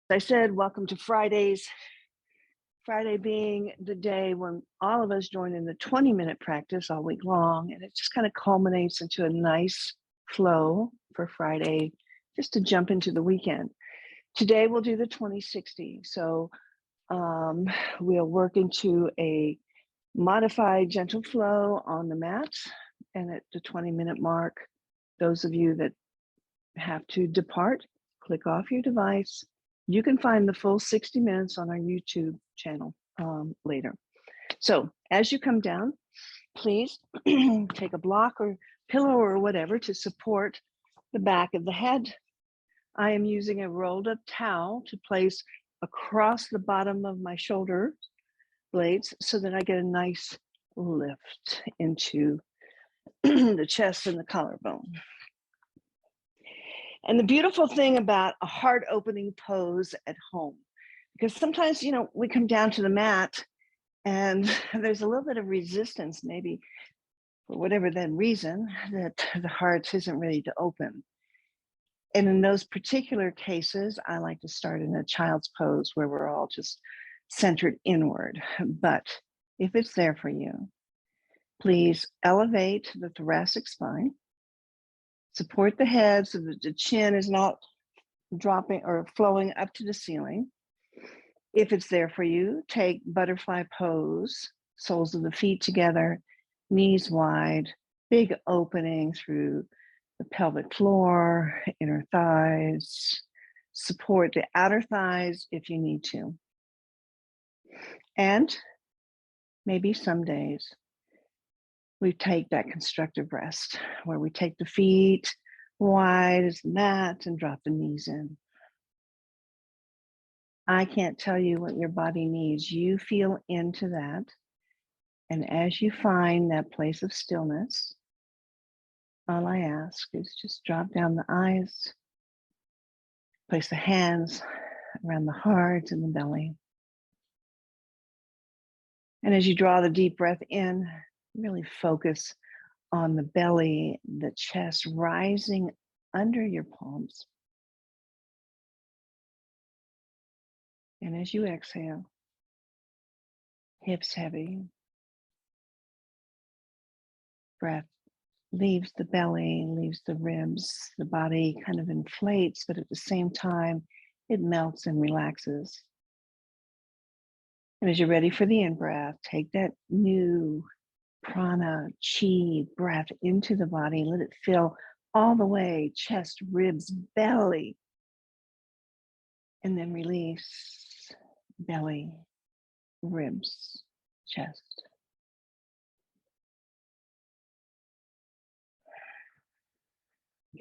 I said, welcome to Fridays. Friday being the day when all of us join in the 20-minute practice all week long, and it just kind of culminates into a nice flow for Friday, just to jump into the weekend. Today we'll do the 20-60. So we'll work into a modified gentle flow on the mat, and at the 20-minute mark, those of you that have to depart, click off your device. You can find the full 60 minutes on our YouTube channel later. So as you come down, please take a block or pillow or whatever to support the back of the head. I am using a rolled up towel to place across the bottom of my shoulder blades so that I get a nice lift into the chest and the collarbone. And the beautiful thing about a heart opening pose at home, because sometimes, we come down to the mat and there's a little bit of resistance, maybe for whatever that reason, that the heart isn't ready to open. And in those particular cases, I like to start in a child's pose where we're all just centered inward. But if it's there for you, please elevate the thoracic spine. Support the head so that the chin is not dropping or flowing up to the ceiling. If it's there for you, take butterfly pose, soles of the feet together, knees wide, big opening through the pelvic floor, inner thighs. Support the outer thighs if you need to. And maybe some days we take that constructive rest where we take the feet wide as the mat and drop the knees in. I can't tell you what your body needs. You feel into that. And as you find that place of stillness, all I ask is just drop down the eyes, place the hands around the heart and the belly. And as you draw the deep breath in, really focus on the belly, the chest rising under your palms. And as you exhale, hips heavy, breath leaves the belly, leaves the ribs, the body kind of inflates, but at the same time, it melts and relaxes. And as you're ready for the in-breath, take that new prana, chi breath into the body. Let it fill all the way, chest, ribs, belly. And then release, belly, ribs, chest.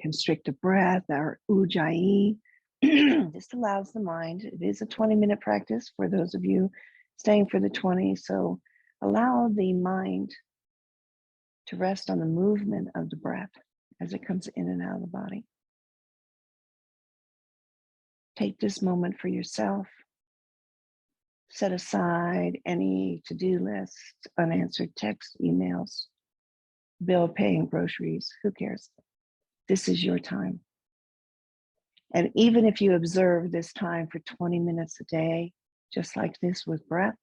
Constrictive breath, our ujjayi. This allows the mind. It is a 20-minute practice for those of you staying for the 20. So allow the mind to rest on the movement of the breath as it comes in and out of the body. Take this moment for yourself. Set aside any to-do lists, unanswered texts, emails, bill paying, groceries, who cares? This is your time. And even if you observe this time for 20 minutes a day, just like this with breath,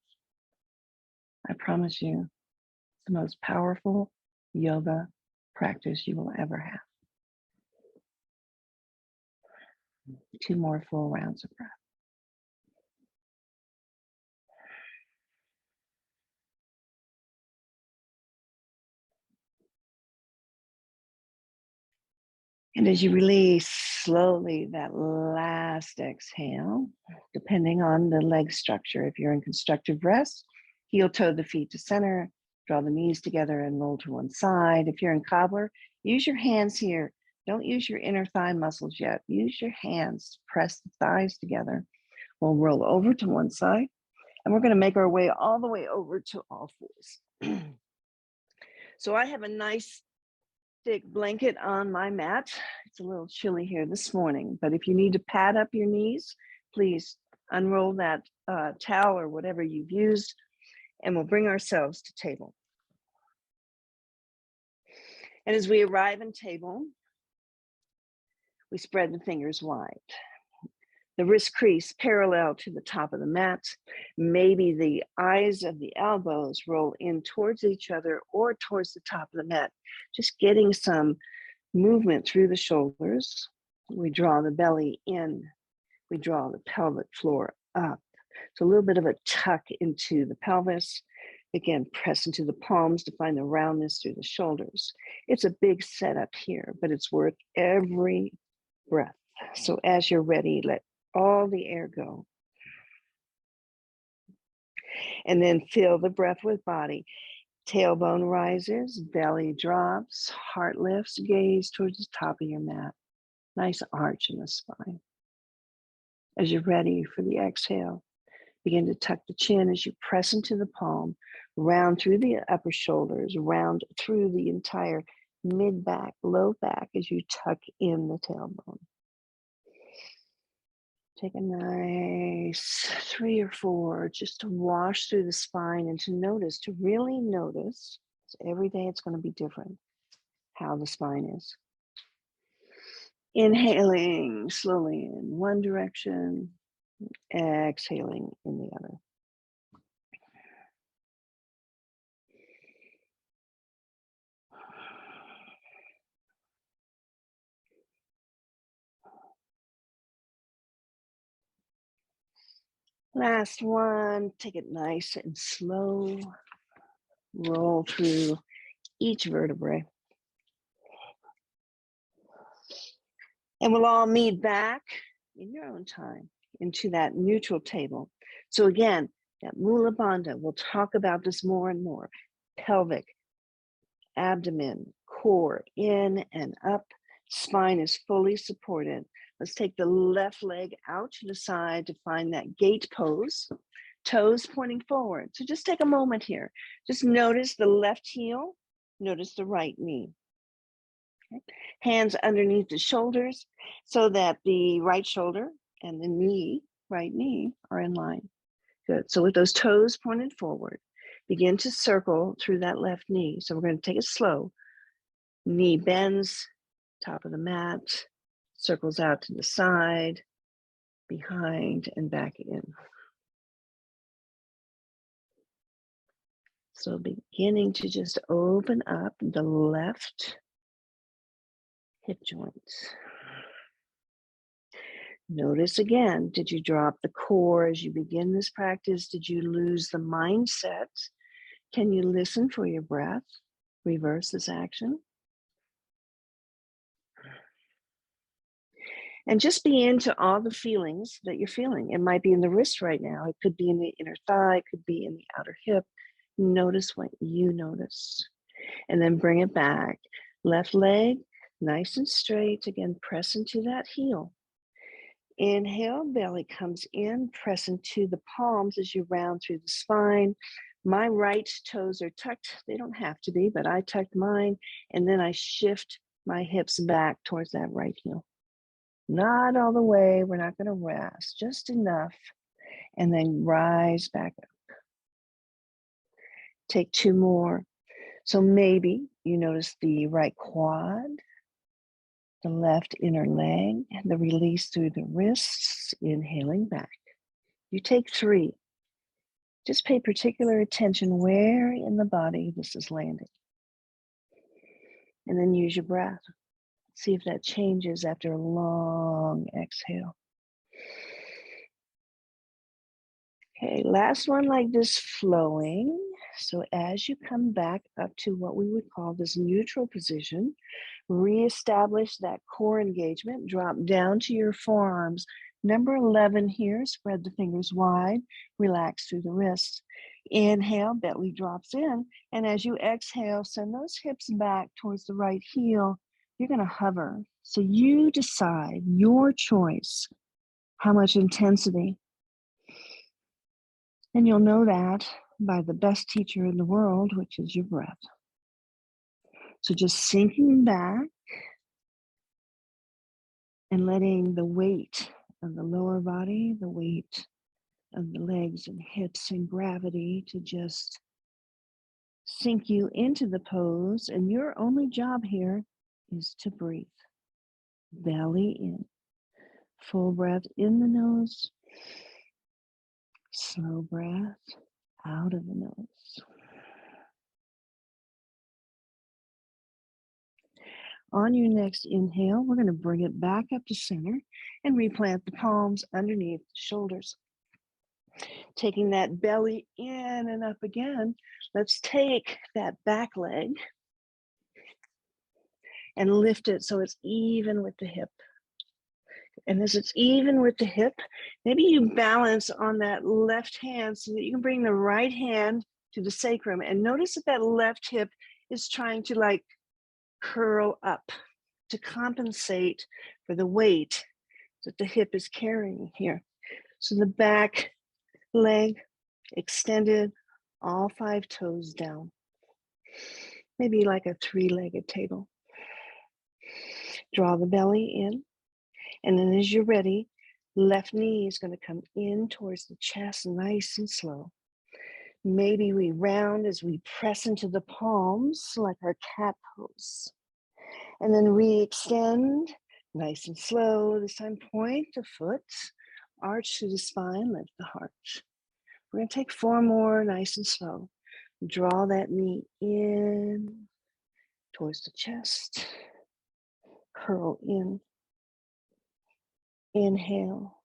I promise you, it's the most powerful yoga practice you will ever have. 2 more full rounds of breath. And as you release slowly that last exhale, depending on the leg structure, if you're in constructive rest, heel toe the feet to center, draw the knees together and roll to one side. If you're in cobbler, use your hands here. Don't use your inner thigh muscles yet. Use your hands to press the thighs together. We'll roll over to one side, and we're going to make our way all the way over to all fours. So I have a nice thick blanket on my mat. It's a little chilly here this morning, but if you need to pad up your knees, please unroll that towel or whatever you've used, and we'll bring ourselves to table. And as we arrive in table, we spread the fingers wide. The wrist crease parallel to the top of the mat. Maybe the eyes of the elbows roll in towards each other or towards the top of the mat. Just getting some movement through the shoulders. We draw the belly in. We draw the pelvic floor up. So a little bit of a tuck into the pelvis. Again, press into the palms to find the roundness through the shoulders. It's a big setup here, but it's worth every breath. So as you're ready, let all the air go. And then fill the breath with body. Tailbone rises, belly drops, heart lifts, gaze towards the top of your mat. Nice arch in the spine. As you're ready for the exhale, begin to tuck the chin as you press into the palm, round through the upper shoulders, round through the entire mid back, low back as you tuck in the tailbone. Take a nice 3 or 4 just to wash through the spine and to notice, to really notice. So every day it's going to be different how the spine is. Inhaling slowly in one direction, exhaling in the other. Last one, take it nice and slow. Roll through each vertebrae. And we'll all meet back in your own time into that neutral table. So again, that Mula Bandha, we'll talk about this more and more. Pelvic, abdomen, core, in and up. Spine is fully supported. Let's take the left leg out to the side to find that gate pose. Toes pointing forward. So just take a moment here. Just notice the left heel, notice the right knee. Okay. Hands underneath the shoulders so that the right shoulder and the knee, right knee, are in line. Good. So with those toes pointed forward, begin to circle through that left knee. So we're going to take it slow. Knee bends, top of the mat, circles out to the side, behind, and back in. So beginning to just open up the left hip joints. Notice again, did you drop the core as you begin this practice? Did you lose the mindset? Can you listen for your breath? Reverse this action. And just be into all the feelings that you're feeling. It might be in the wrist right now. It could be in the inner thigh. It could be in the outer hip. Notice what you notice. And then bring it back. Left leg, nice and straight. Again, press into that heel. Inhale, belly comes in, press into the palms as you round through the spine. My right toes are tucked. They don't have to be, but I tucked mine. And then I shift my hips back towards that right heel. Not all the way. We're not going to rest, just enough. And then rise back up. Take 2 more. So maybe you notice the right quad, the left inner leg, and the release through the wrists, inhaling back. You take 3. Just pay particular attention where in the body this is landing. And then use your breath. See if that changes after a long exhale. Okay, last one like this, flowing. So as you come back up to what we would call this neutral position, reestablish that core engagement, drop down to your forearms. Number 11 here, spread the fingers wide, relax through the wrists. Inhale, belly drops in, and as you exhale, send those hips back towards the right heel. You're going to hover. So you decide, your choice, how much intensity. And you'll know that by the best teacher in the world, which is your breath. So just sinking back and letting the weight of the lower body, the weight of the legs and hips and gravity to just sink you into the pose. And your only job here is to breathe. Belly in, Full breath in the nose, slow breath out of the nose. On your next inhale, we're going to bring it back up to center and replant the palms underneath the shoulders. Taking that belly in and up again, let's take that back leg and lift it so it's even with the hip. And as it's even with the hip, maybe you balance on that left hand so that you can bring the right hand to the sacrum. And notice that that left hip is trying to like curl up to compensate for the weight that the hip is carrying here. So the back leg extended, all 5 toes down. Maybe like a 3-legged table. Draw the belly in. And then as you're ready, left knee is going to come in towards the chest, nice and slow. Maybe we round as we press into the palms like our cat pose. And then re-extend, nice and slow. This time point the foot, arch through the spine, lift the heart. We're going to take 4 more, nice and slow. Draw that knee in towards the chest. Curl in. Inhale.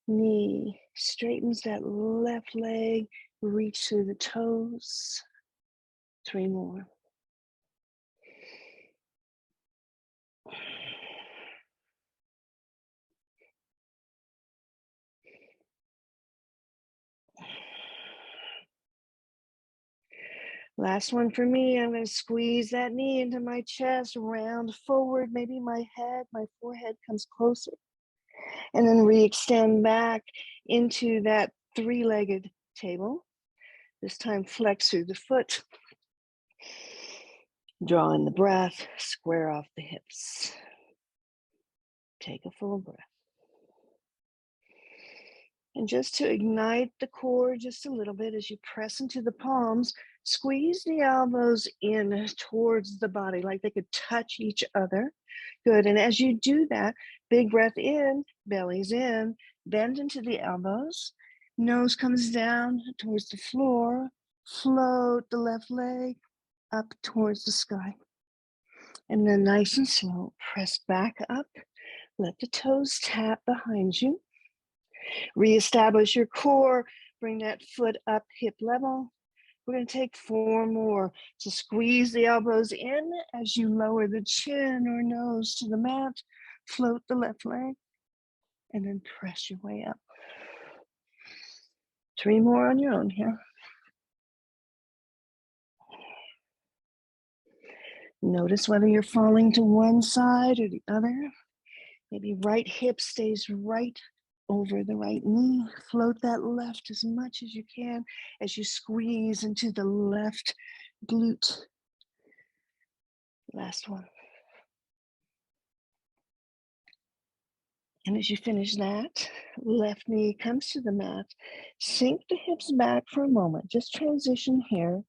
Knee straightens that left leg. Reach through the toes. 3 more. Last one for me. I'm going to squeeze that knee into my chest, round forward. Maybe my forehead comes closer. And then re-extend back into that 3-legged table. This time flex through the foot. Draw in the breath, square off the hips. Take a full breath. And just to ignite the core just a little bit as you press into the palms, squeeze the elbows in towards the body like they could touch each other. Good. And as you do that, big breath in, belly's in, bend into the elbows. Nose comes down towards the floor. Float the left leg up towards the sky. And then nice and slow, press back up. Let the toes tap behind you. Reestablish your core. Bring that foot up hip level. We're going to take 4 more. So squeeze the elbows in as you lower the chin or nose to the mat. Float the left leg. And then press your way up. 3 more on your own here. Notice whether you're falling to one side or the other. Maybe right hip stays right over the right knee. Float that left as much as you can as you squeeze into the left glute. Last one. And as you finish that, left knee comes to the mat. Sink the hips back for a moment. Just transition here.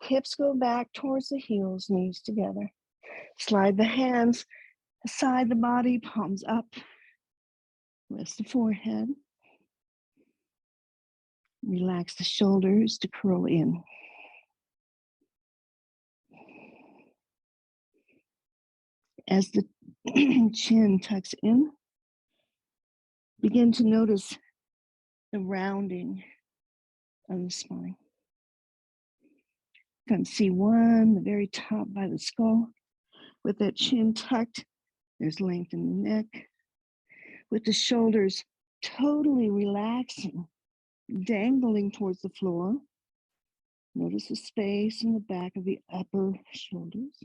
Hips go back towards the heels, knees together. Slide the hands aside the body, palms up. Rest the forehead. Relax the shoulders to curl in. As the chin tucks in, begin to notice the rounding of the spine. Come C1, the very top by the skull. With that chin tucked, there's length in the neck. With the shoulders totally relaxing, dangling towards the floor. Notice the space in the back of the upper shoulders.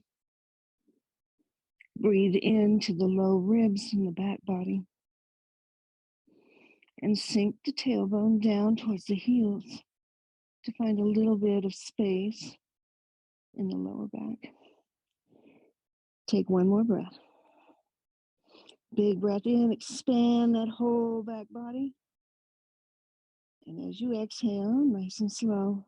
Breathe into the low ribs in the back body. And sink the tailbone down towards the heels to find a little bit of space in the lower back. Take 1 more breath. Big breath in, expand that whole back body. And as you exhale, nice and slow,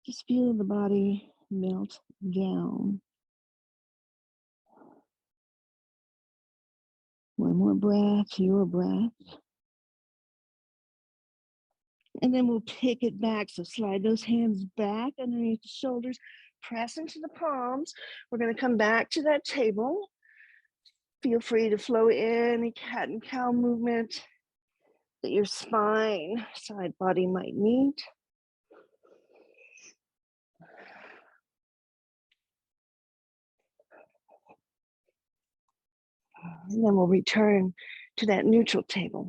just feel the body melt down. 1 One more breath, your breath. And then we'll pick it back. So slide those hands back underneath the shoulders, press into the palms. We're going to come back to that table. Feel free to flow any cat and cow movement that your spine, side body might need. And then we'll return to that neutral table.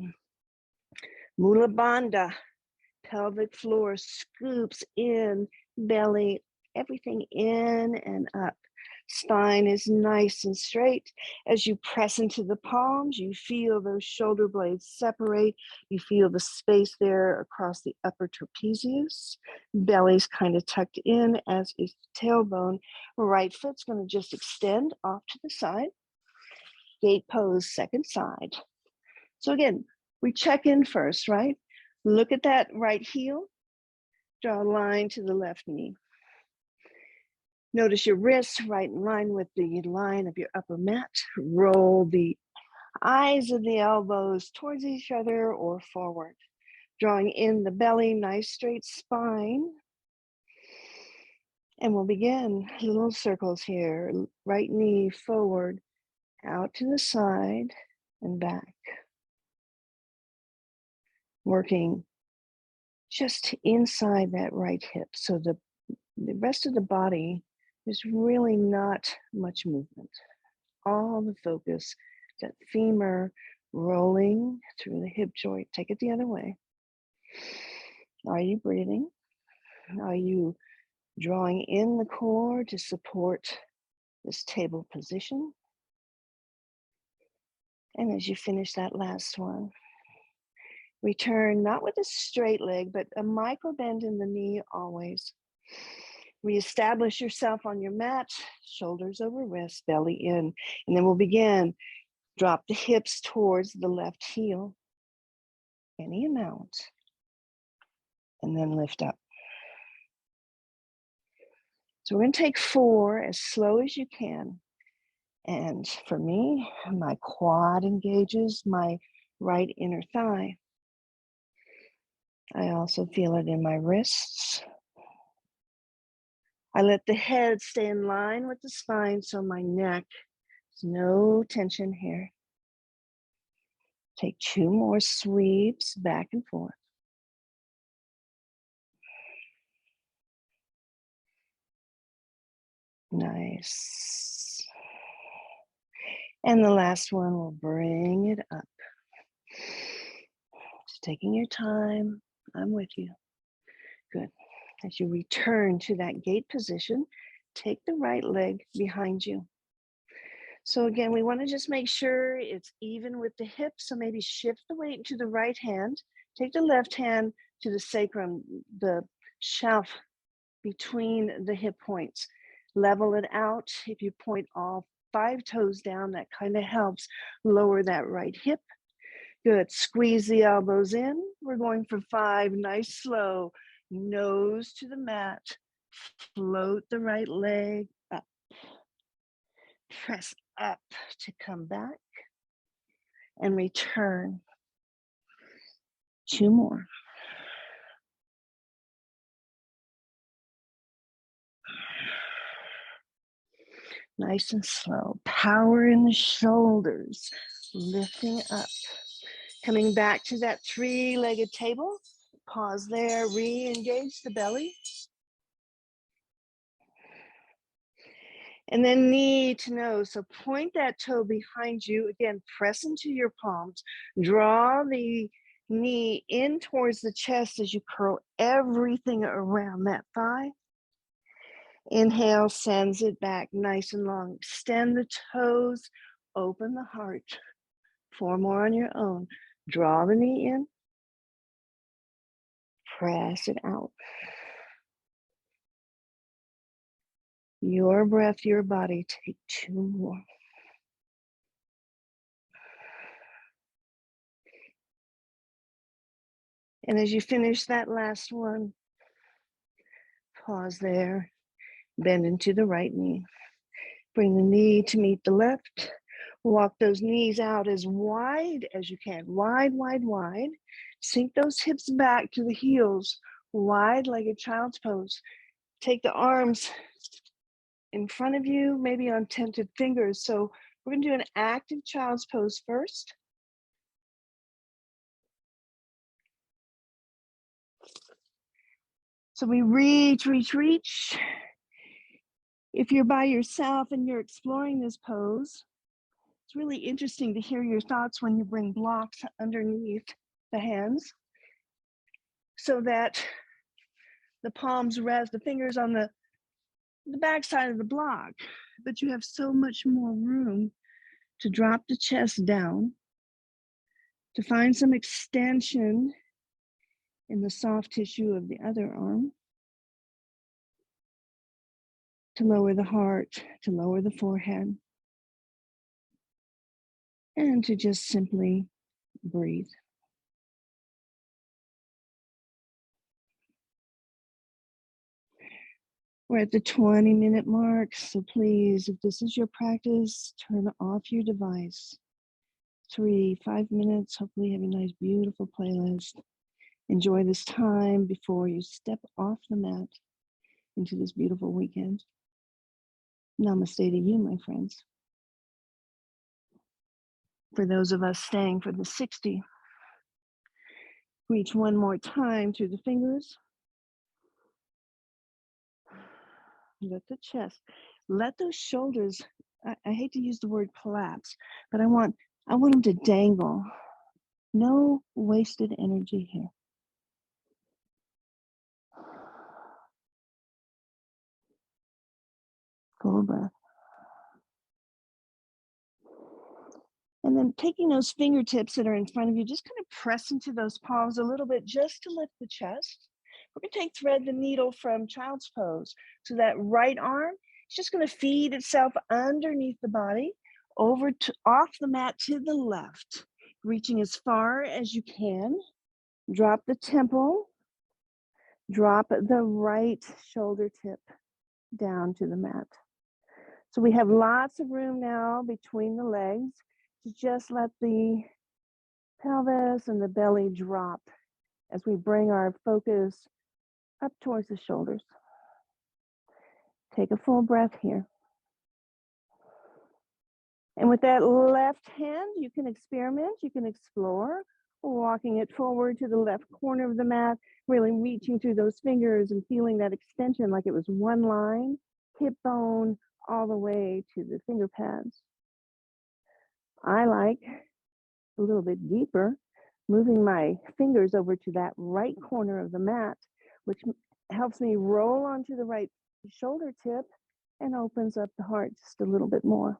Mula Bandha, pelvic floor scoops in, belly, everything in and up. Spine is nice and straight. As you press into the palms, you feel those shoulder blades separate. You feel the space there across the upper trapezius. Belly's kind of tucked in, as is the tailbone. Right foot's going to just extend off to the side. Gate pose, second side. So again, we check in first, right? Look at that right heel. Draw a line to the left knee. Notice your wrists right in line with the line of your upper mat. Roll the eyes of the elbows towards each other or forward. Drawing in the belly, nice straight spine. And we'll begin little circles here. Right knee forward, out to the side and back. Working just inside that right hip. So the rest of the body, there's really not much movement. All the focus, that femur rolling through the hip joint. Take it the other way. Are you breathing? Are you drawing in the core to support this table position? And as you finish that last one, return not with a straight leg, but a micro bend in the knee always. Reestablish yourself on your mat, shoulders over wrists, belly in. And then we'll begin. Drop the hips towards the left heel, any amount, and then lift up. So we're going to take 4 as slow as you can. And for me, my quad engages my right inner thigh. I also feel it in my wrists. I let the head stay in line with the spine, so my neck, there's no tension here. Take 2 more sweeps back and forth. Nice. And the last one, we'll bring it up. Just taking your time. I'm with you. Good. As you return to that gate position, take the right leg behind you. So again, we want to just make sure it's even with the hips. So maybe shift the weight to the right hand. Take the left hand to the sacrum, the shelf between the hip points. Level it out. If you point all 5 toes down, that kind of helps lower that right hip. Good. Squeeze the elbows in. We're going for 5. Nice, slow. Nose to the mat. Float the right leg up. Press up to come back and return. 2 more. Nice and slow. Power in the shoulders. Lifting up. Coming back to that 3-legged table. Pause there. Re-engage the belly. And then knee to nose. So point that toe behind you. Again, press into your palms. Draw the knee in towards the chest as you curl everything around that thigh. Inhale, sends it back nice and long. Extend the toes. Open the heart. 4 more on your own. Draw the knee in. Press it out. Your breath, your body. Take 2 more. And as you finish that last one, pause there. Bend into the right knee. Bring the knee to meet the left. Walk those knees out as wide as you can. Wide, wide, wide. Sink those hips back to the heels. Wide like a child's pose. Take the arms in front of you, maybe on tented fingers. So we're going to do an active child's pose first. So we reach, reach, reach. If you're by yourself and you're exploring this pose, it's really interesting to hear your thoughts when you bring blocks underneath the hands so that the palms rest, the fingers on the back side of the block, but you have so much more room to drop the chest down, to find some extension in the soft tissue of the other arm, to lower the heart, to lower the forehead, and to just simply breathe. We're at the 20-minute mark, so please, if this is your practice, turn off your device. 3, 5 minutes, hopefully you have a nice, beautiful playlist. Enjoy this time before you step off the mat into this beautiful weekend. Namaste to you, my friends. For those of us staying for the 60, reach one more time through the fingers. Let the chest, let those shoulders, I hate to use the word collapse, but I want them to dangle. No wasted energy here. Full breath. And then taking those fingertips that are in front of you, just kind of press into those palms a little bit just to lift the chest. We're going to take thread the needle from child's pose. So that right arm is just going to feed itself underneath the body, over to off the mat to the left, reaching as far as you can. Drop the temple, drop the right shoulder tip down to the mat. So we have lots of room now between the legs to just let the pelvis and the belly drop as we bring our focus up towards the shoulders. Take a full breath here. And with that left hand, you can experiment, you can explore, walking it forward to the left corner of the mat, really reaching through those fingers and feeling that extension like it was one line, hip bone, all the way to the finger pads. I like a little bit deeper, moving my fingers over to that right corner of the mat, which helps me roll onto the right shoulder tip and opens up the heart just a little bit more.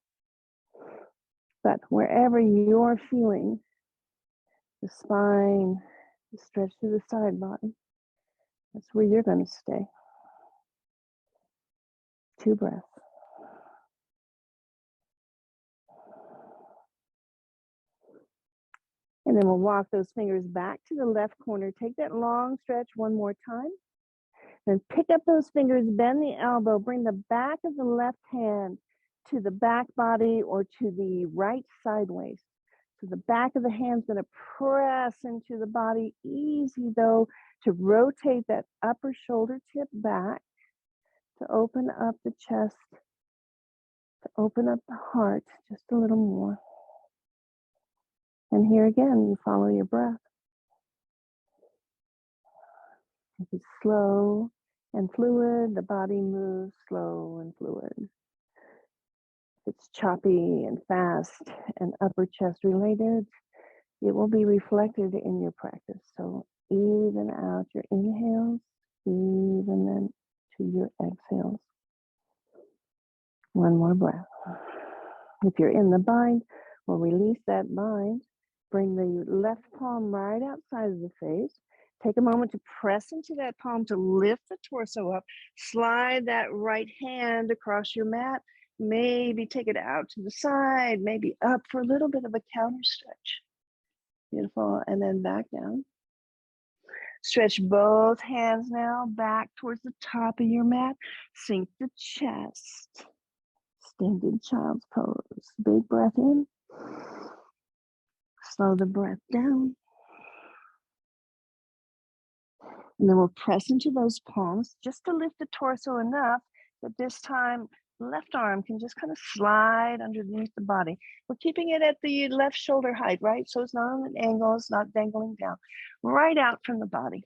But wherever you're feeling the spine, the stretch through the side body, that's where you're going to stay. 2 breaths. And then we'll walk those fingers back to the left corner. Take that long stretch one more time. Then pick up those fingers, bend the elbow, bring the back of the left hand to the back body or to the right sideways. So the back of the hand's going to press into the body. Easy though to rotate that upper shoulder tip back, to open up the chest, to open up the heart just a little more. And here again, you follow your breath. If it's slow and fluid, the body moves slow and fluid. If it's choppy and fast and upper chest related, it will be reflected in your practice. So even out your inhales, even then to your exhales. One more breath. If you're in the bind, we'll release that bind. Bring the left palm right outside of the face. Take a moment to press into that palm to lift the torso up. Slide that right hand across your mat. Maybe take it out to the side, maybe up for a little bit of a counter stretch. Beautiful. And then back down. Stretch both hands now back towards the top of your mat. Sink the chest. Extended child's pose. Big breath in. Slow the breath down. And then we'll press into those palms just to lift the torso enough that this time left arm can just kind of slide underneath the body. We're keeping it at the left shoulder height, right? So it's not on an angle, it's not dangling down. Right out from the body.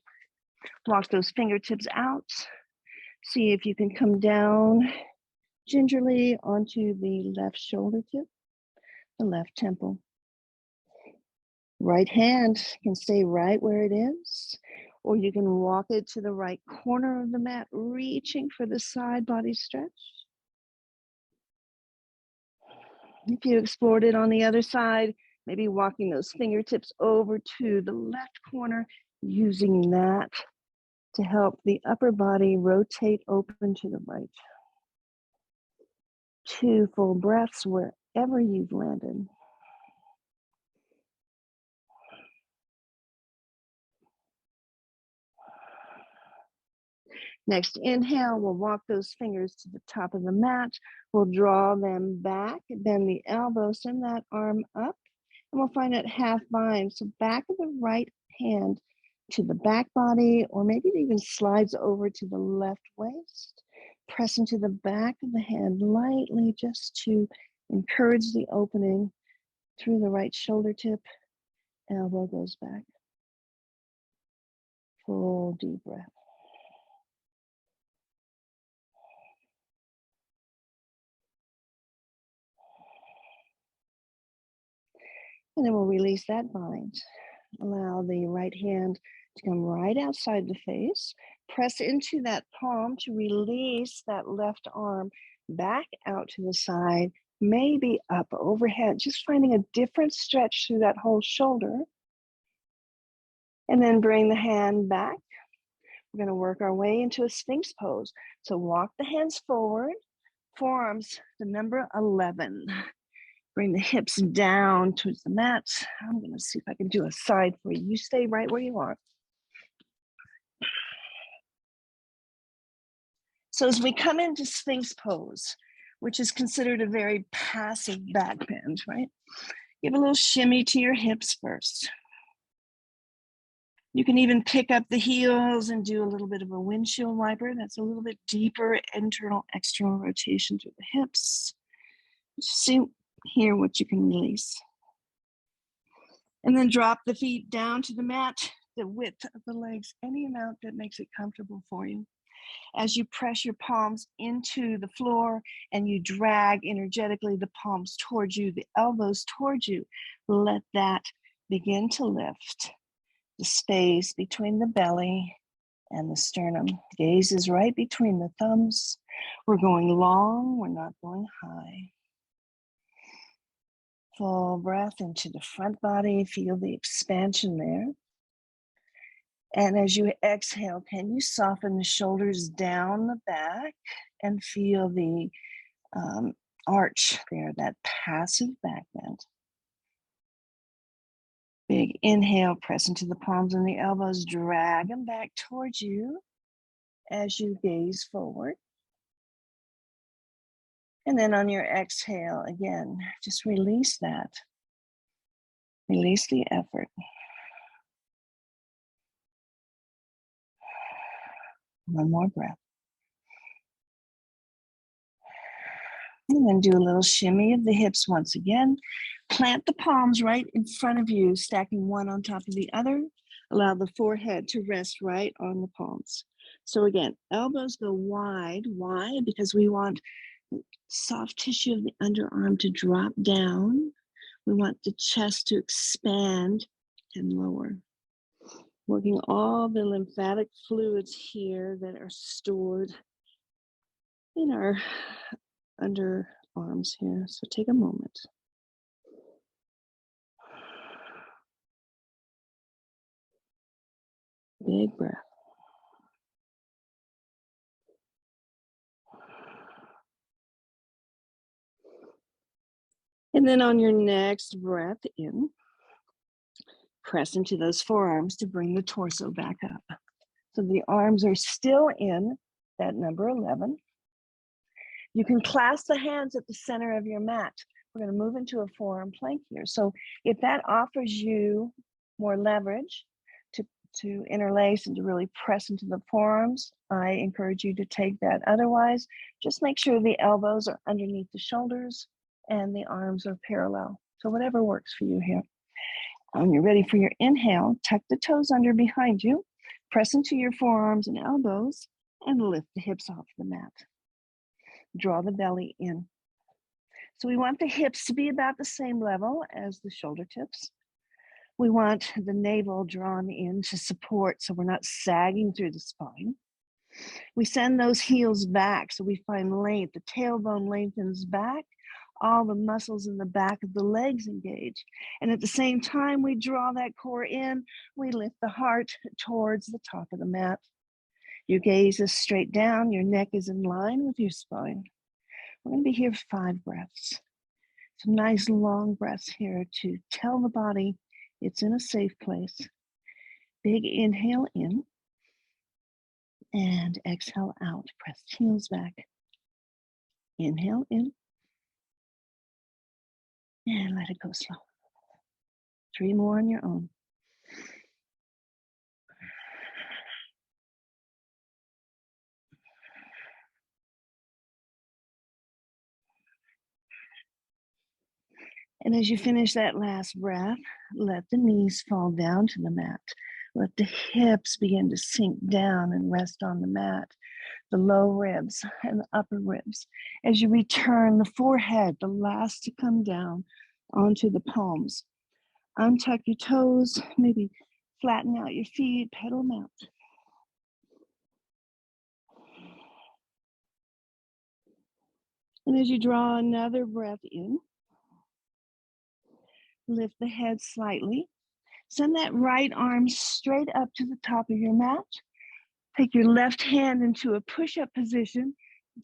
Walk those fingertips out. See if you can come down gingerly onto the left shoulder tip, the left temple. Right hand can stay right where it is, or you can walk it to the right corner of the mat, reaching for the side body stretch. If you explored it on the other side, maybe walking those fingertips over to the left corner, using that to help the upper body rotate open to the right. 2 full breaths wherever you've landed. Next inhale, we'll walk those fingers to the top of the mat. We'll draw them back, bend the elbows, send that arm up, and we'll find that half bind. So back of the right hand to the back body, or maybe it even slides over to the left waist. Press into the back of the hand lightly just to encourage the opening through the right shoulder tip. Elbow goes back. Full deep breath. And then we'll release that bind. Allow the right hand to come right outside the face. Press into that palm to release that left arm back out to the side, maybe up overhead, just finding a different stretch through that whole shoulder. And then bring the hand back. We're going to work our way into a Sphinx pose. So walk the hands forward, forearms the number 11. Bring the hips down towards the mat. I'm going to see if I can do a side for you. You stay right where you are. So as we come into Sphinx pose, which is considered a very passive back bend, right? Give a little shimmy to your hips first. You can even pick up the heels and do a little bit of a windshield wiper. That's a little bit deeper internal, external rotation through the hips. Just see here what you can release. And then drop the feet down to the mat, the width of the legs, any amount that makes it comfortable for you. As you press your palms into the floor and you drag energetically the palms towards you, the elbows towards you, let that begin to lift the space between the belly and the sternum. Gaze is right between the thumbs. We're going long, we're not going high. Full breath into the front body, feel the expansion there. And as you exhale, can you soften the shoulders down the back and feel the arch there, that passive back bend. Big inhale, press into the palms and the elbows, drag them back towards you as you gaze forward. And then on your exhale, again, just release that. Release the effort. One more breath. And then do a little shimmy of the hips once again. Plant the palms right in front of you, stacking one on top of the other. Allow the forehead to rest right on the palms. So again, elbows go wide. Why? Because we want soft tissue of the underarm to drop down. We want the chest to expand and lower. Working all the lymphatic fluids here that are stored in our underarms here. So take a moment. Big breath. And then on your next breath in, press into those forearms to bring the torso back up. So the arms are still in that number 11. You can clasp the hands at the center of your mat. We're going to move into a forearm plank here. So if that offers you more leverage to interlace and to really press into the forearms, I encourage you to take that. Otherwise, just make sure the elbows are underneath the shoulders and the arms are parallel. So whatever works for you here. When you're ready for your inhale, tuck the toes under behind you, press into your forearms and elbows, and lift the hips off the mat. Draw the belly in. So we want the hips to be about the same level as the shoulder tips. We want the navel drawn in to support so we're not sagging through the spine. We send those heels back so we find length. The tailbone lengthens back. All the muscles in the back of the legs engage. And at the same time, we draw that core in. We lift the heart towards the top of the mat. Your gaze is straight down. Your neck is in line with your spine. We're going to be here 5 breaths. Some nice long breaths here to tell the body it's in a safe place. Big inhale in and exhale out. Press heels back. Inhale in and let it go slow. 3 more on your own. And as you finish that last breath, let the knees fall down to the mat. Let the hips begin to sink down and rest on the mat. The low ribs and the upper ribs. As you return, the forehead, the last to come down onto the palms. Untuck your toes, maybe flatten out your feet, pedal them out. And as you draw another breath in, lift the head slightly. Send that right arm straight up to the top of your mat. Take your left hand into a push-up position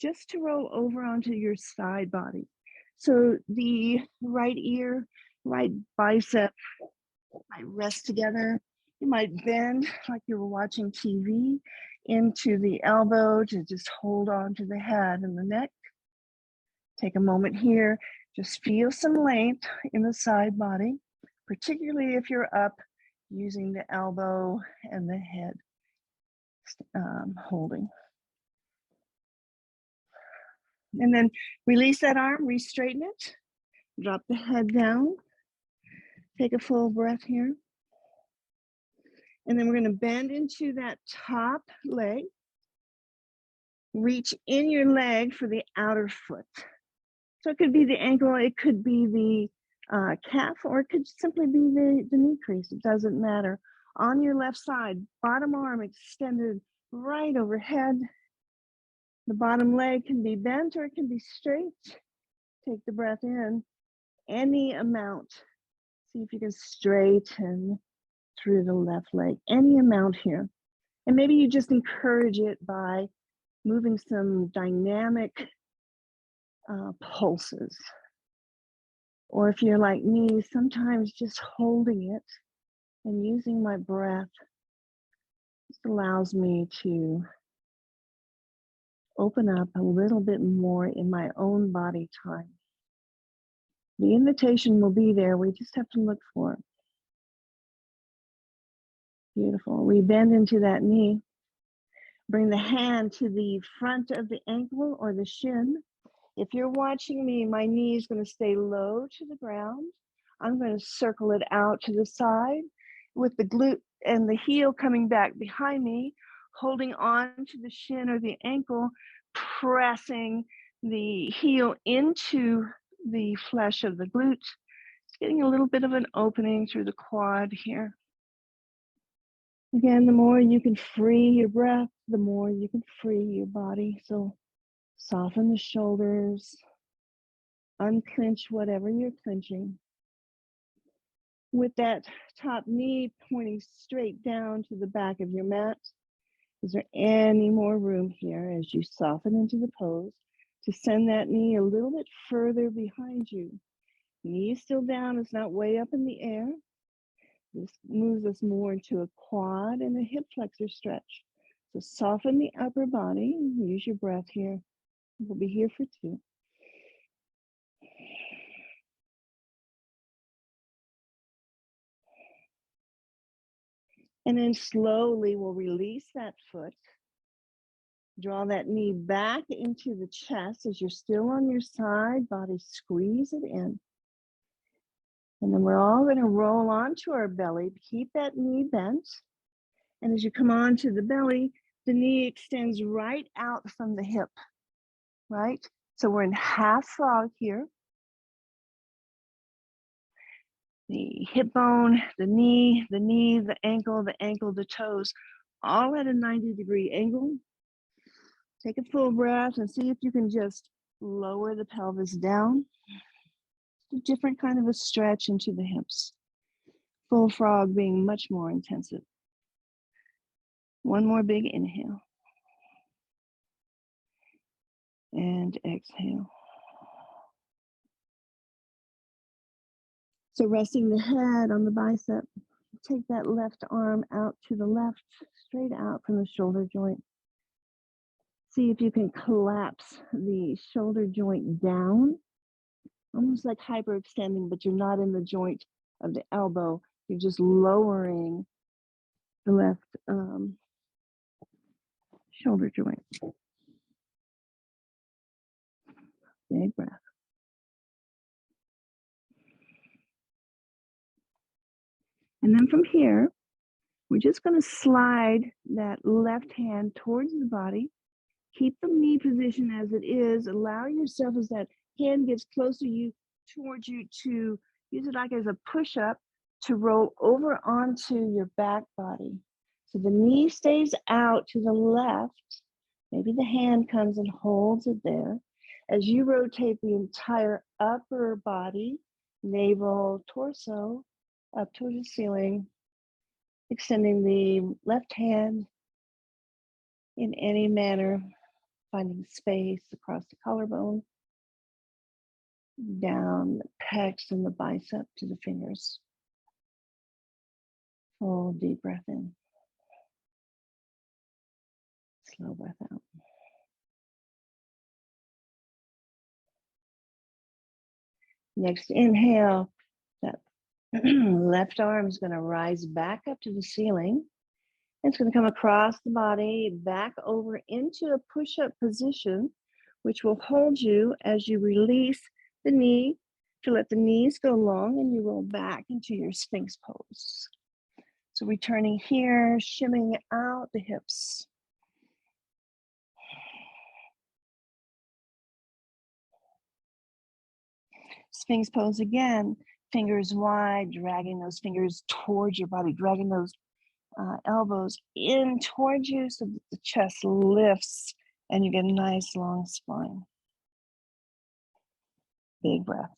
just to roll over onto your side body. So the right ear, right bicep might rest together. You might bend like you were watching TV into the elbow to just hold on to the head and the neck. Take a moment here. Just feel some length in the side body, particularly if you're up using the elbow and the head holding. And then release that arm, re-straighten it, drop the head down, take a full breath here. And then we're going to bend into that top leg. Reach in your leg for the outer foot. So it could be the ankle, it could be the calf, or it could simply be the knee crease. It doesn't matter. On your left side, bottom arm extended right overhead. The bottom leg can be bent or it can be straight. Take the breath in, any amount. See if you can straighten through the left leg, any amount here. And maybe you just encourage it by moving some dynamic pulses. Or if you're like me, sometimes just holding it and using my breath just allows me to open up a little bit more in my own body time. The invitation will be there. We just have to look for it. Beautiful. We bend into that knee. Bring the hand to the front of the ankle or the shin. If you're watching me, my knee is going to stay low to the ground. I'm going to circle it out to the side with the glute and the heel coming back behind me, holding on to the shin or the ankle, pressing the heel into the flesh of the glute. It's getting a little bit of an opening through the quad here. Again, the more you can free your breath, the more you can free your body. So soften the shoulders, unclench whatever you're clenching. With that top knee pointing straight down to the back of your mat, is there any more room here as you soften into the pose to send that knee a little bit further behind you? Knee is still down, it's not way up in the air. This moves us more into a quad and a hip flexor stretch. So soften the upper body, use your breath here. We'll be here for 2. And then slowly we'll release that foot. Draw that knee back into the chest as you're still on your side body, squeeze it in. And then we're all going to roll onto our belly. Keep that knee bent. And as you come onto the belly, the knee extends right out from the hip, right? So we're in half frog here. The hip bone, the knee, the ankle, the toes, all at a 90-degree angle. Take a full breath and see if you can just lower the pelvis down. A different kind of a stretch into the hips. Full frog being much more intensive. One more big inhale. And exhale. So resting the head on the bicep, take that left arm out to the left, straight out from the shoulder joint. See if you can collapse the shoulder joint down, almost like hyperextending, but you're not in the joint of the elbow. You're just lowering the left shoulder joint. Big breath. And then from here, we're just going to slide that left hand towards the body. Keep the knee position as it is. Allow yourself, as that hand gets closer towards you, to use it like as a push-up to roll over onto your back body. So the knee stays out to the left. Maybe the hand comes and holds it there. As you rotate the entire upper body, navel, torso, up towards the ceiling, extending the left hand in any manner, finding space across the collarbone, down the pecs and the bicep to the fingers. Full deep breath in. Slow breath out. Next inhale, that left arm is going to rise back up to the ceiling. It's going to come across the body, back over into a push-up position, which will hold you as you release the knee to let the knees go long and you roll back into your Sphinx pose. So returning here, shimming out the hips. Sphinx pose again, fingers wide, dragging those fingers towards your body, dragging those elbows in towards you so that the chest lifts and you get a nice long spine. Big breath.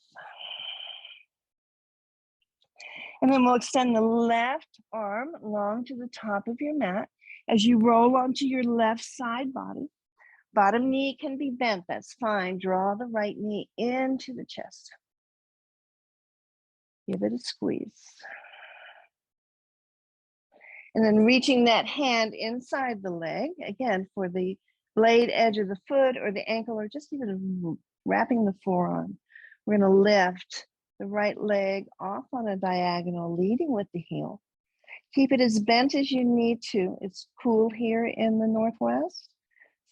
And then we'll extend the left arm long to the top of your mat as you roll onto your left side body. Bottom knee can be bent, that's fine. Draw the right knee into the chest. Give it a squeeze. And then reaching that hand inside the leg, again, for the blade edge of the foot or the ankle, or just even wrapping the forearm. We're going to lift the right leg off on a diagonal, leading with the heel. Keep it as bent as you need to. It's cool here in the Northwest,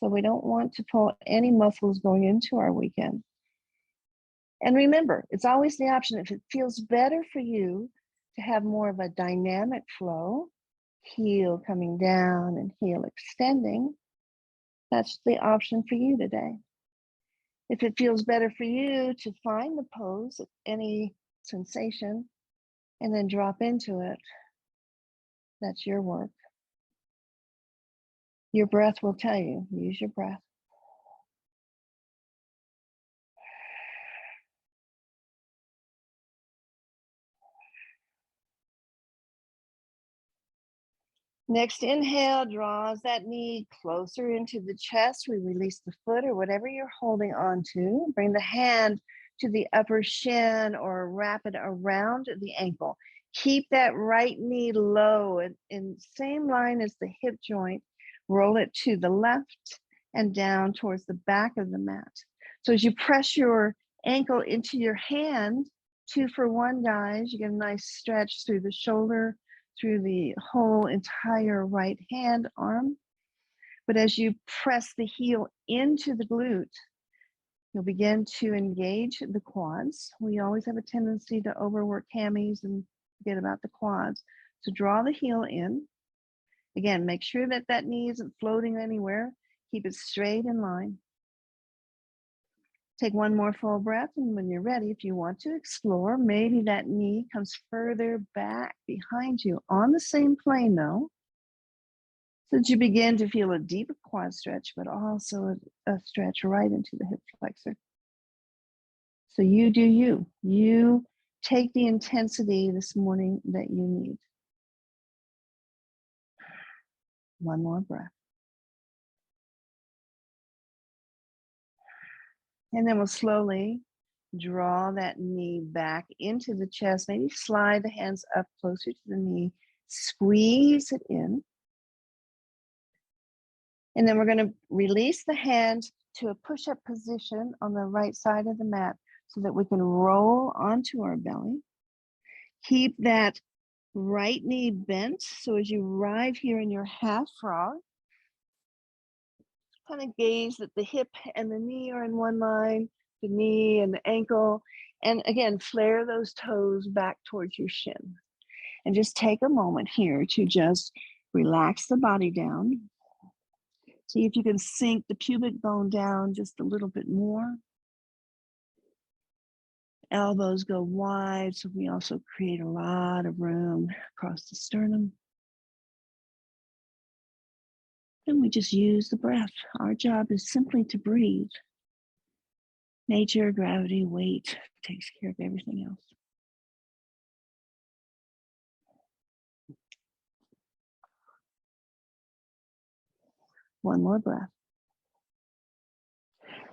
so we don't want to pull any muscles going into our weekend. And remember, it's always the option. If it feels better for you to have more of a dynamic flow, heel coming down and heel extending, that's the option for you today. If it feels better for you to find the pose, any sensation, and then drop into it, that's your work. Your breath will tell you, use your breath. Next inhale draws that knee closer into the chest. We release the foot or whatever you're holding on to. Bring the hand to the upper shin or wrap it around the ankle. Keep that right knee low and in same line as the hip joint. Roll it to the left and down towards the back of the mat. So as you press your ankle into your hand, 2 for 1, guys, you get a nice stretch through the shoulder, through the whole entire right hand arm. But as you press the heel into the glute, you'll begin to engage the quads. We always have a tendency to overwork hammies and forget about the quads. So draw the heel in. Again, make sure that that knee isn't floating anywhere. Keep it straight in line. Take one more full breath, and when you're ready, if you want to explore, maybe that knee comes further back behind you on the same plane though, so that you begin to feel a deep quad stretch, but also a stretch right into the hip flexor. So you do you. You take the intensity this morning that you need. One more breath. And then we'll slowly draw that knee back into the chest. Maybe slide the hands up closer to the knee. Squeeze it in. And then we're going to release the hand to a push-up position on the right side of the mat so that we can roll onto our belly. Keep that right knee bent. So as you arrive here in your half frog, kind of gaze that the hip and the knee are in one line, the knee and the ankle. And again, flare those toes back towards your shin. And just take a moment here to just relax the body down. See if you can sink the pubic bone down just a little bit more. Elbows go wide, so we also create a lot of room across the sternum. And we just use the breath. Our job is simply to breathe. Nature, gravity, weight takes care of everything else. One more breath.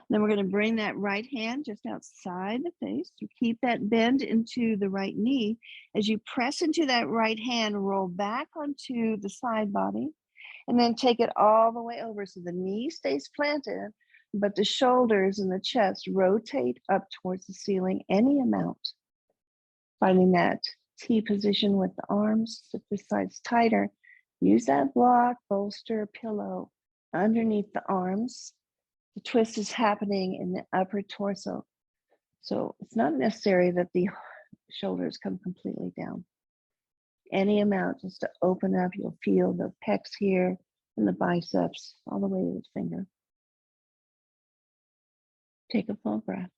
Then we're going to bring that right hand just outside the face. So keep that bend into the right knee. As you press into that right hand, roll back onto the side body, and then take it all the way over so the knee stays planted, but the shoulders and the chest rotate up towards the ceiling any amount. Finding that T position with the arms, if this side's tighter, use that block, bolster, pillow underneath the arms. The twist is happening in the upper torso. So it's not necessary that the shoulders come completely down. Any amount just to open up, you'll feel the pecs here and the biceps all the way to the finger. Take a full breath.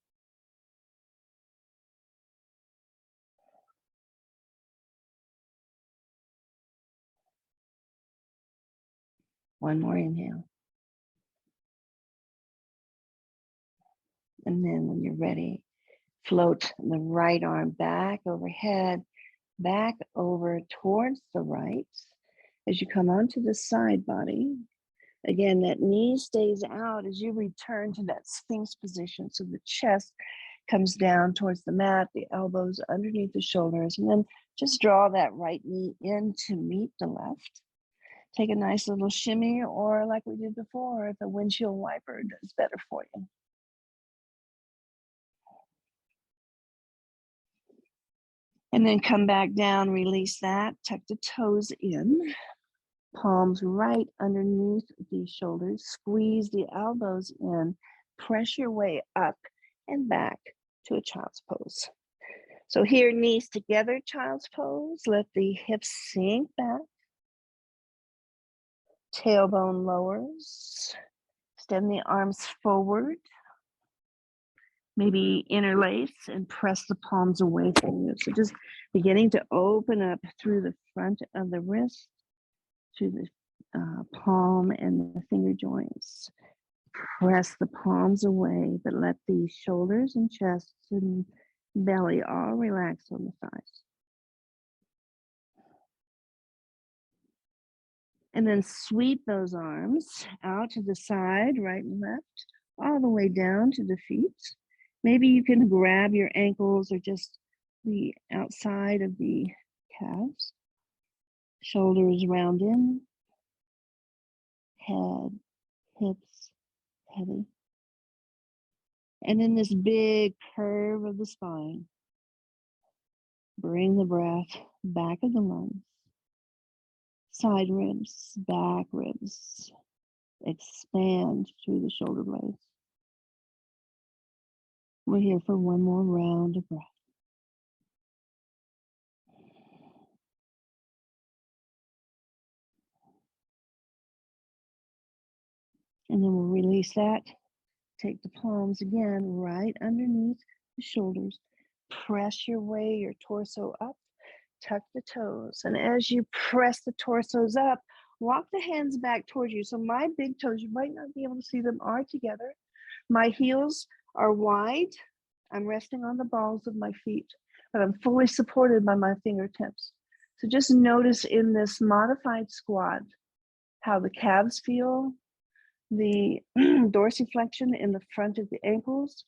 One more inhale. And then when you're ready, float the right arm back overhead, back over towards the right. As you come onto the side body, again, that knee stays out as you return to that Sphinx position. So the chest comes down towards the mat, the elbows underneath the shoulders, and then just draw that right knee in to meet the left. Take a nice little shimmy, or like we did before, the windshield wiper does better for you. And then come back down, release that, tuck the toes in, palms right underneath the shoulders, squeeze the elbows in, press your way up and back to a child's pose. So here, knees together, child's pose. Let the hips sink back. Tailbone lowers. Extend the arms forward. Maybe interlace and press the palms away from you. So just beginning to open up through the front of the wrist to the palm and the finger joints. Press the palms away, but let the shoulders and chest and belly all relax on the thighs. And then sweep those arms out to the side, right and left, all the way down to the feet. Maybe you can grab your ankles or just the outside of the calves. Shoulders round in, head, hips, heavy. And in this big curve of the spine, bring the breath back of the lungs. Side ribs, back ribs. Expand through the shoulder blades. We're here for one more round of breath. And then we'll release that. Take the palms again right underneath the shoulders. Press your torso up. Tuck the toes. And as you press the torsos up, walk the hands back towards you. So my big toes, you might not be able to see them, are together. My heels are wide. I'm resting on the balls of my feet, but I'm fully supported by my fingertips. So just notice in this modified squat how the calves feel, the dorsiflexion in the front of the ankles.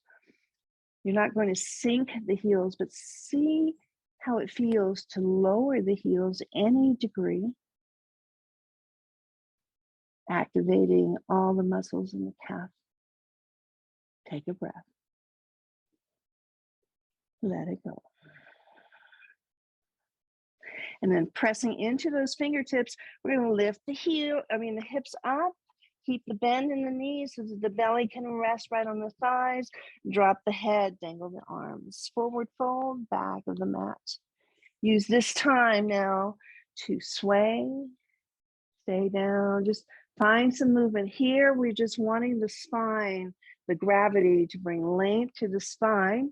You're not going to sink the heels, but see how it feels to lower the heels any degree, activating all the muscles in the calf. Take a breath. Let it go. And then pressing into those fingertips, we're going to lift the hips up. Keep the bend in the knees so that the belly can rest right on the thighs. Drop the head, dangle the arms. Forward fold, back of the mat. Use this time now to sway, stay down, just find some movement. Here, we're just wanting the spine, the gravity to bring length to the spine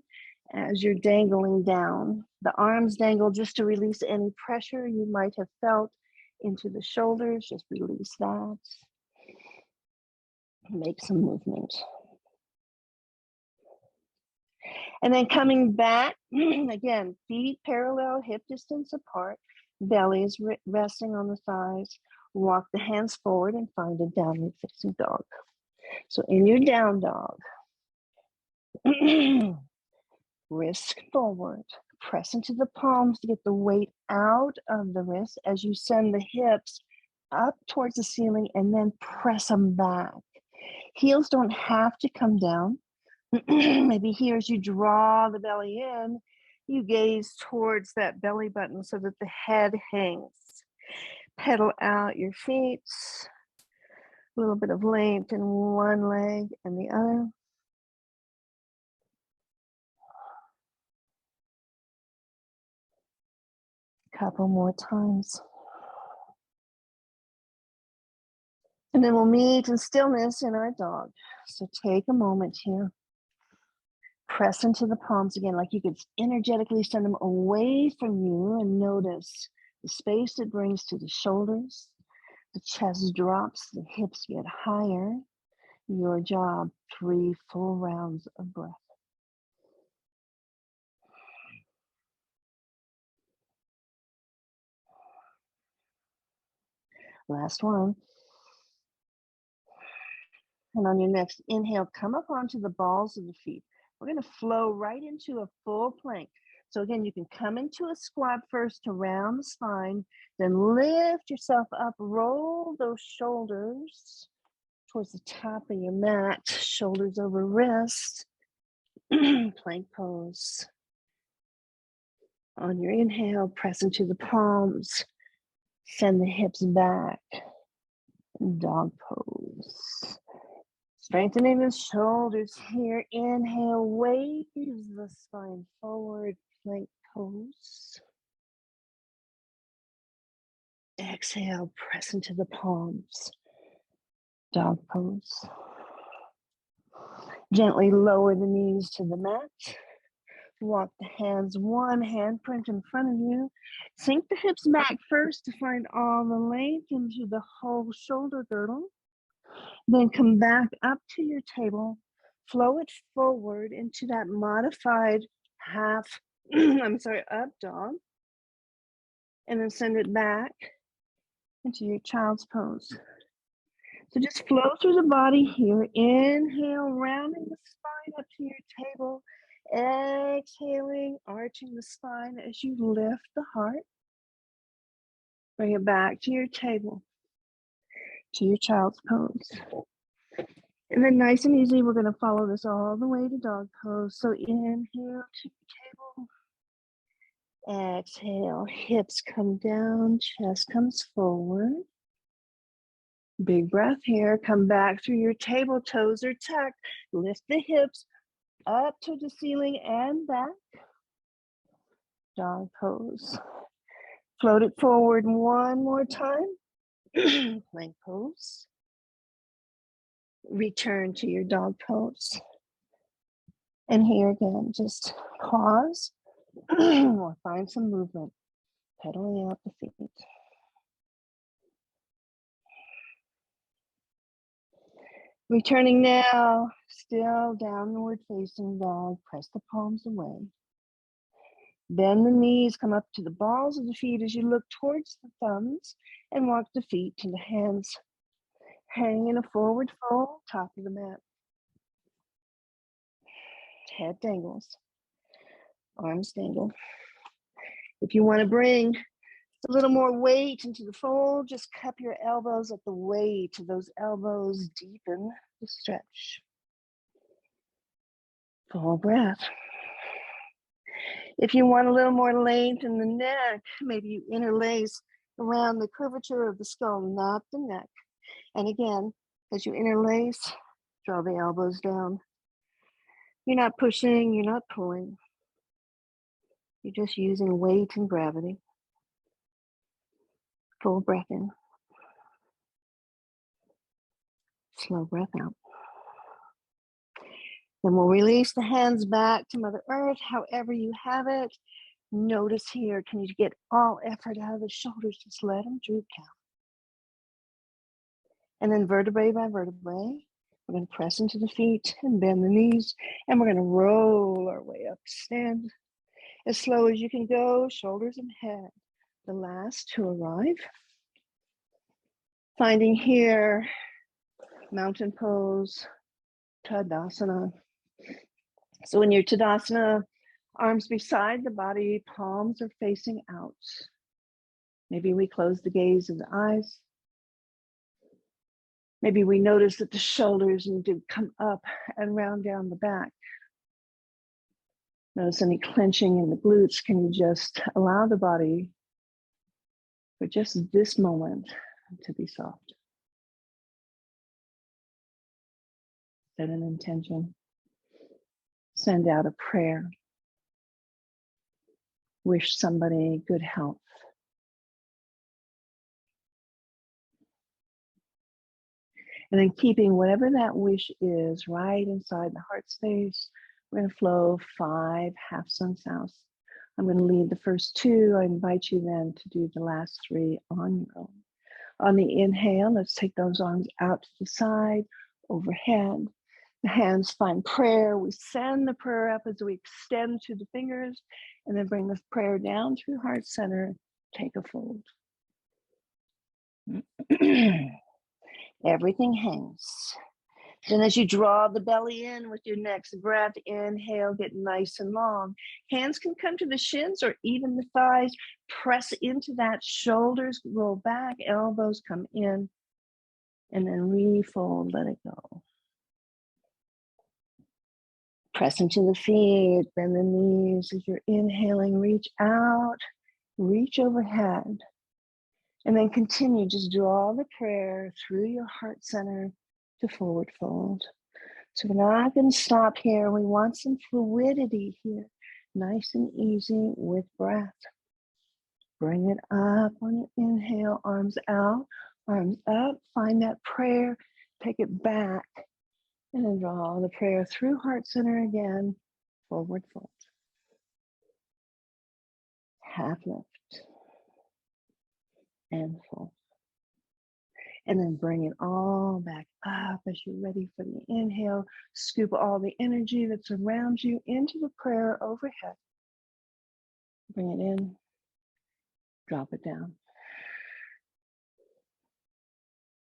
as you're dangling down. The arms dangle just to release any pressure you might have felt into the shoulders. Just release that. Make some movement. And then coming back, again, feet parallel, hip distance apart, belly is resting on the thighs. Walk the hands forward and find a downward facing dog. So in your down dog, wrist forward, press into the palms to get the weight out of the wrist as you send the hips up towards the ceiling and then press them back. Heels don't have to come down. Maybe here as you draw the belly in, you gaze towards that belly button so that the head hangs. Pedal out your feet. A little bit of length in one leg and the other. Couple more times. And then we'll meet in stillness in our dog. So take a moment here. Press into the palms again, like you could energetically send them away from you, and notice the space it brings to the shoulders. The chest drops, the hips get higher. Your job, 3 full rounds of breath. Last one. And on your next inhale, come up onto the balls of the feet. We're going to flow right into a full plank. So again, you can come into a squat first to round the spine, then lift yourself up, roll those shoulders towards the top of your mat, shoulders over wrist, plank pose. On your inhale, press into the palms, send the hips back, dog pose. Strengthening the shoulders here. Inhale, waves the spine forward, plank pose. Exhale, press into the palms, dog pose. Gently lower the knees to the mat. Walk the hands, one handprint in front of you. Sink the hips back first to find all the length into the whole shoulder girdle. Then come back up to your table. Flow it forward into that modified up dog. And then send it back into your child's pose. So just flow through the body here. Inhale, rounding the spine up to your table. Exhaling, arching the spine as you lift the heart. Bring it back to your table, to your child's pose. And then nice and easy, we're going to follow this all the way to dog pose. So inhale to your table. Exhale, hips come down, chest comes forward. Big breath here. Come back through your table, toes are tucked. Lift the hips up to the ceiling and back. Dog pose. Float it forward one more time. Plank pose. Return to your dog pose. And here again, just pause or find some movement, pedaling out the feet. Returning now, still downward facing dog. Press the palms away. Bend the knees, come up to the balls of the feet as you look towards the thumbs and walk the feet to the hands. Hang in a forward fold, top of the mat. Head dangles, arms dangle. If you want to bring a little more weight into the fold, just cup your elbows at the weight. Those elbows deepen the stretch. Full breath. If you want a little more length in the neck, maybe you interlace around the curvature of the skull, not the neck. And again, as you interlace, draw the elbows down. You're not pushing, you're not pulling. You're just using weight and gravity. Full breath in. Slow breath out. Then we'll release the hands back to Mother Earth, however you have it. Notice here, can you get all effort out of the shoulders? Just let them droop down. And then vertebrae by vertebrae, we're going to press into the feet and bend the knees, and we're going to roll our way up to stand. As slow as you can go, shoulders and head. The last to arrive. Finding here, mountain pose, Tadasana. So in your Tadasana, arms beside the body, palms are facing out. Maybe we close the gaze of the eyes. Maybe we notice that the shoulders need to come up and round down the back. Notice any clenching in the glutes. Can you just allow the body for just this moment to be soft? Set an intention. Send out a prayer. Wish somebody good health. And then keeping whatever that wish is right inside the heart space, we're going to flow 5 half sun souths. I'm going to lead the first 2. I invite you then to do the last 3 on your own. On the inhale, let's take those arms out to the side, overhead. The hands find prayer. We send the prayer up as we extend to the fingers, and then bring the prayer down through heart center. Take a fold. Everything hangs. Then as you draw the belly in with your next breath, inhale, get nice and long. Hands can come to the shins or even the thighs. Press into that, shoulders roll back, elbows come in, and then refold, let it go. Press into the feet, bend the knees. As you're inhaling, reach out, reach overhead. And then continue, just draw the prayer through your heart center to forward fold. So we're not going to stop here. We want some fluidity here. Nice and easy with breath. Bring it up on your inhale, arms out, arms up. Find that prayer, take it back, and then draw the prayer through heart center again, forward fold. Half lift and fold. And then bring it all back up as you're ready for the inhale. Scoop all the energy that's around you into the prayer overhead. Bring it in, drop it down.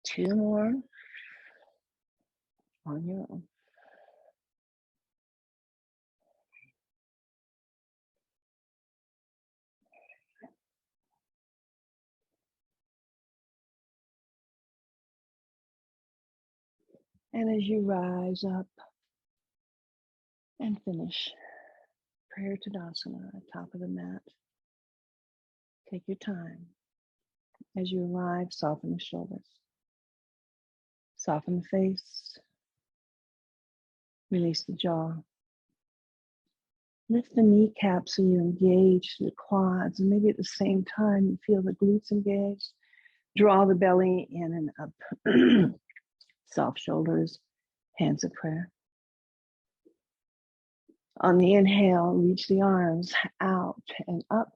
2 more on your own. And as you rise up and finish, prayer Tadasana, top of the mat. Take your time. As you arrive, soften the shoulders. Soften the face. Release the jaw. Lift the kneecaps so you engage the quads, and maybe at the same time you feel the glutes engaged. Draw the belly in and up. Soft shoulders, hands of prayer. On the inhale, reach the arms out and up.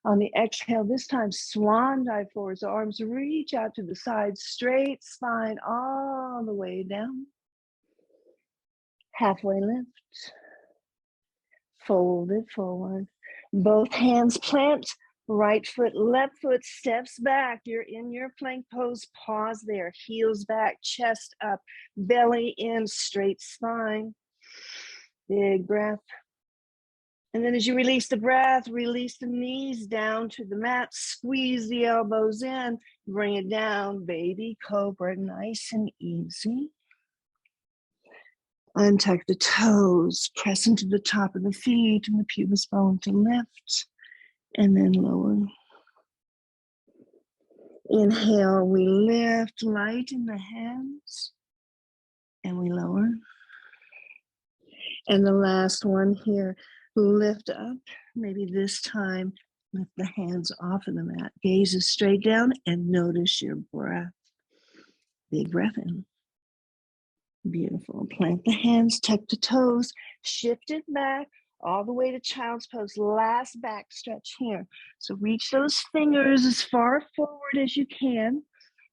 On the exhale, this time swan dive forward. So arms reach out to the side, straight spine all the way down. Halfway lift. Fold it forward. Both hands plant. Right foot, left foot steps back. You're in your plank pose. Pause there. Heels back, chest up, belly in, straight spine. Big breath. And then as you release the breath, release the knees down to the mat. Squeeze the elbows in. Bring it down. Baby cobra, nice and easy. Untuck the toes. Press into the top of the feet and the pubis bone to lift. And then lower. Inhale, we lift, light in the hands, and we lower. And the last one here, lift up. Maybe this time, lift the hands off of the mat. Gaze is straight down and notice your breath. Big breath in. Beautiful. Plant the hands, tuck the toes, shift it back all the way to child's pose. Last back stretch here. So reach those fingers as far forward as you can.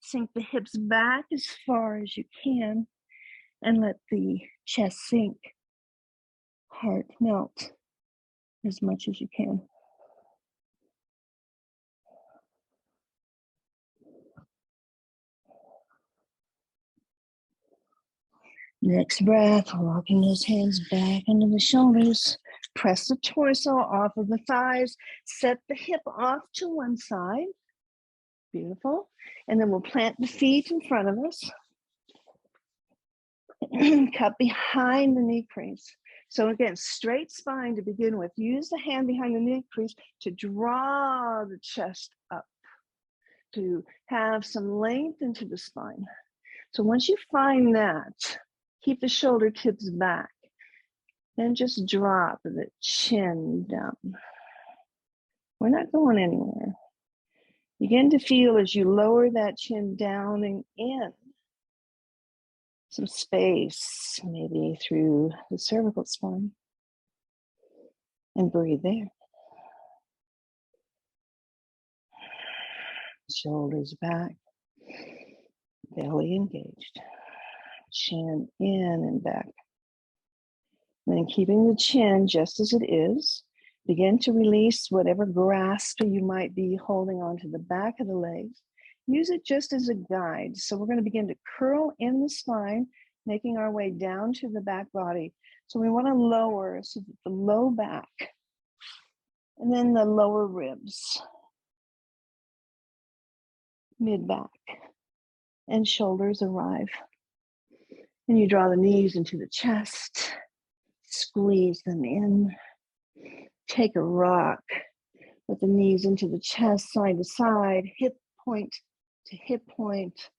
Sink the hips back as far as you can. And let the chest sink. Heart melt as much as you can. Next breath, walking those hands back into the shoulders. Press the torso off of the thighs. Set the hip off to one side. Beautiful. And then we'll plant the feet in front of us. Cup behind the knee crease. So again, straight spine to begin with. Use the hand behind the knee crease to draw the chest up, to have some length into the spine. So once you find that, keep the shoulder tips back. Then just drop the chin down. We're not going anywhere. Begin to feel as you lower that chin down and in. Some space, maybe through the cervical spine. And breathe there. Shoulders back. Belly engaged. Chin in and back. Then keeping the chin just as it is, begin to release whatever grasp you might be holding onto the back of the legs. Use it just as a guide. So we're going to begin to curl in the spine, making our way down to the back body. So we want to lower so that the low back and then the lower ribs, mid back, and shoulders arrive. And you draw the knees into the chest, squeeze them in. Take a rock with the knees into the chest, side to side, hip point to hip point,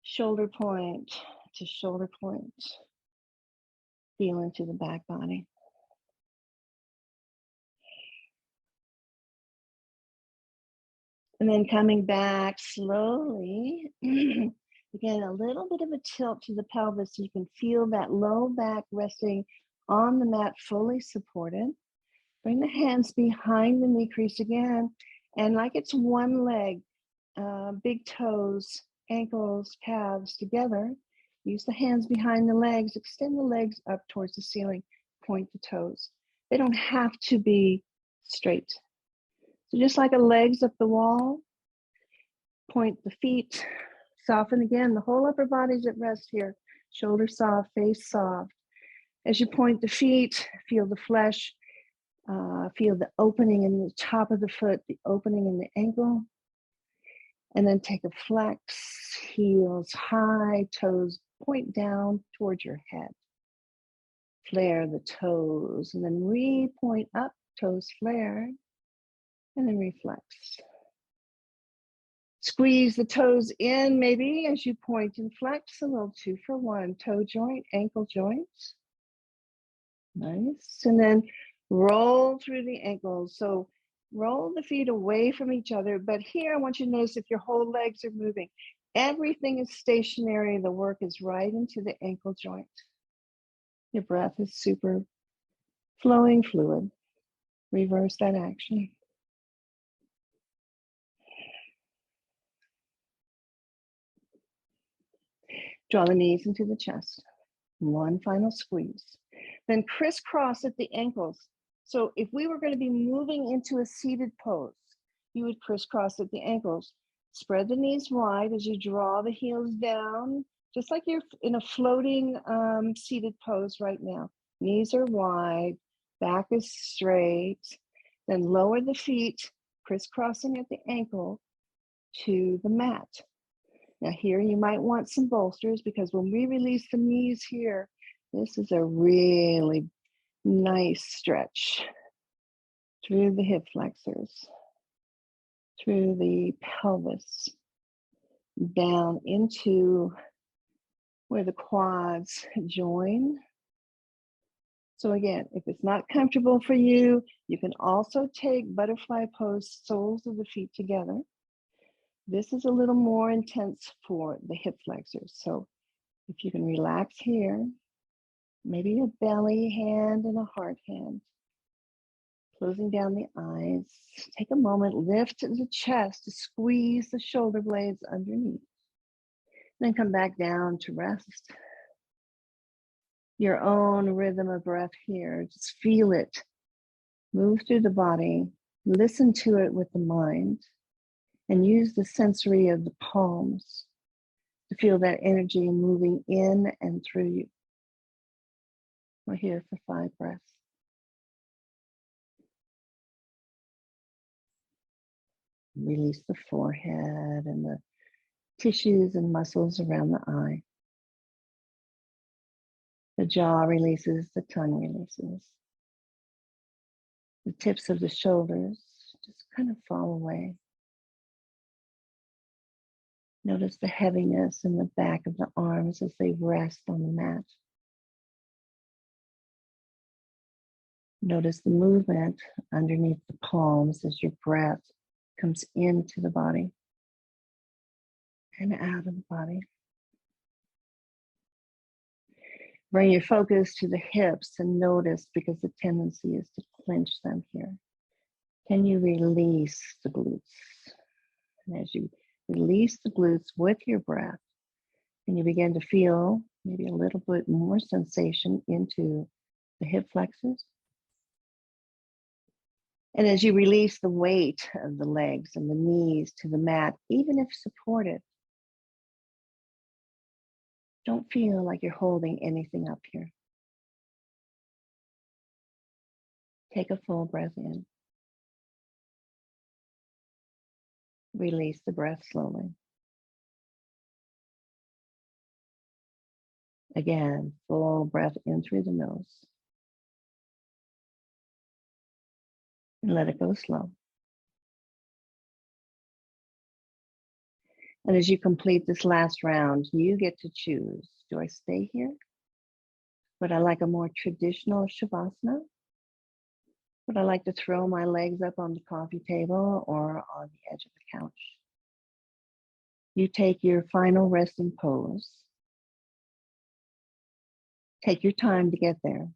shoulder point to shoulder point. Feel into the back body. And then coming back slowly, again, a little bit of a tilt to the pelvis so you can feel that low back resting on the mat, fully supported. Bring the hands behind the knee crease again. And like it's one leg, big toes, ankles, calves together. Use the hands behind the legs. Extend the legs up towards the ceiling. Point the toes. They don't have to be straight. So just like a legs up the wall, point the feet. Soften again. The whole upper body's at rest here. Shoulder soft, face soft. As you point the feet, feel the flesh. Feel the opening in the top of the foot, the opening in the ankle. And then take a flex, heels high, toes point down towards your head. Flare the toes and then re-point up, toes flare. And then reflex. Squeeze the toes in maybe as you point and flex, a little 2 for 1. Toe joint, ankle joint. Nice. And then roll through the ankles. So roll the feet away from each other. But here I want you to notice if your whole legs are moving. Everything is stationary. The work is right into the ankle joint. Your breath is super flowing fluid. Reverse that action. Draw the knees into the chest. One final squeeze. Then crisscross at the ankles. So if we were going to be moving into a seated pose, you would crisscross at the ankles. Spread the knees wide as you draw the heels down, just like you're in a floating seated pose right now. Knees are wide, back is straight. Then lower the feet, crisscrossing at the ankle to the mat. Now here you might want some bolsters because when we release the knees here, this is a really nice stretch through the hip flexors, through the pelvis, down into where the quads join. So again, if it's not comfortable for you, you can also take butterfly pose, soles of the feet together. This is a little more intense for the hip flexors. So if you can relax here, maybe a belly hand and a heart hand. Closing down the eyes. Take a moment, lift the chest to squeeze the shoulder blades underneath. Then come back down to rest. Your own rhythm of breath here. Just feel it. Move through the body. Listen to it with the mind. And use the sensory of the palms to feel that energy moving in and through you. We're here for 5 breaths. Release the forehead and the tissues and muscles around the eye. The jaw releases, the tongue releases. The tips of the shoulders just kind of fall away. Notice the heaviness in the back of the arms as they rest on the mat. Notice the movement underneath the palms as your breath comes into the body and out of the body. Bring your focus to the hips and notice, because the tendency is to clench them here. Can you release the glutes? And as you release the glutes with your breath, and you begin to feel maybe a little bit more sensation into the hip flexors. And as you release the weight of the legs and the knees to the mat, even if supported, don't feel like you're holding anything up here. Take a full breath in. Release the breath slowly. Again, full breath in through the nose. And let it go slow. And as you complete this last round, you get to choose. Do I stay here? Would I like a more traditional Shavasana? Would I like to throw my legs up on the coffee table or on the edge of the couch? You take your final resting pose. Take your time to get there.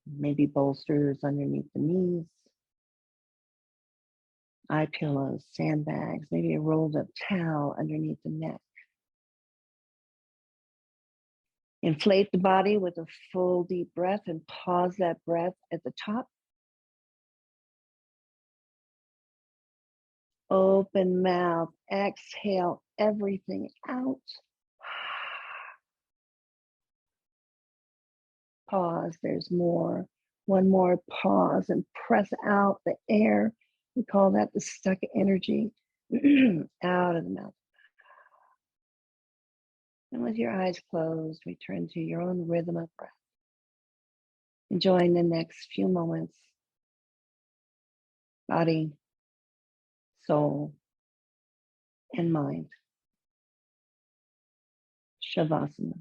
Maybe bolsters underneath the knees, eye pillows, sandbags, maybe a rolled up towel underneath the neck. Inflate the body with a full deep breath and pause that breath at the top. Open mouth, exhale everything out. Pause, there's more. One more pause and press out the air. We call that the stuck energy out of the mouth. And with your eyes closed, return to your own rhythm of breath. Enjoying the next few moments, body, soul, and mind. Shavasana.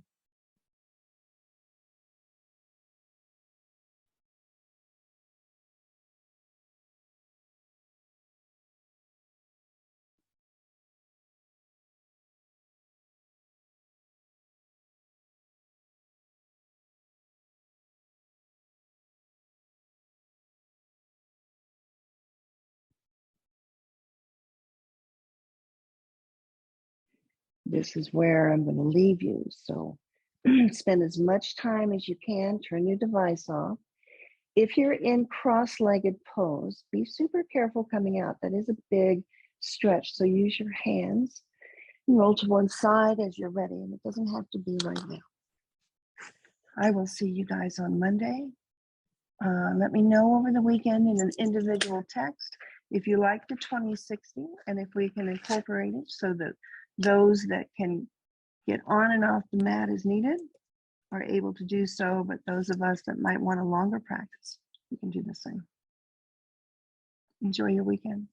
This is where I'm going to leave you. So spend as much time as you can. Turn your device off. If you're in cross-legged pose, be super careful coming out. That is a big stretch. So use your hands and roll to one side as you're ready. And it doesn't have to be right now. I will see you guys on Monday. Let me know over the weekend in an individual text if you like the 2060 and if we can incorporate it so that those that can get on and off the mat as needed are able to do so, but those of us that might want a longer practice, we can do the same. Enjoy your weekend.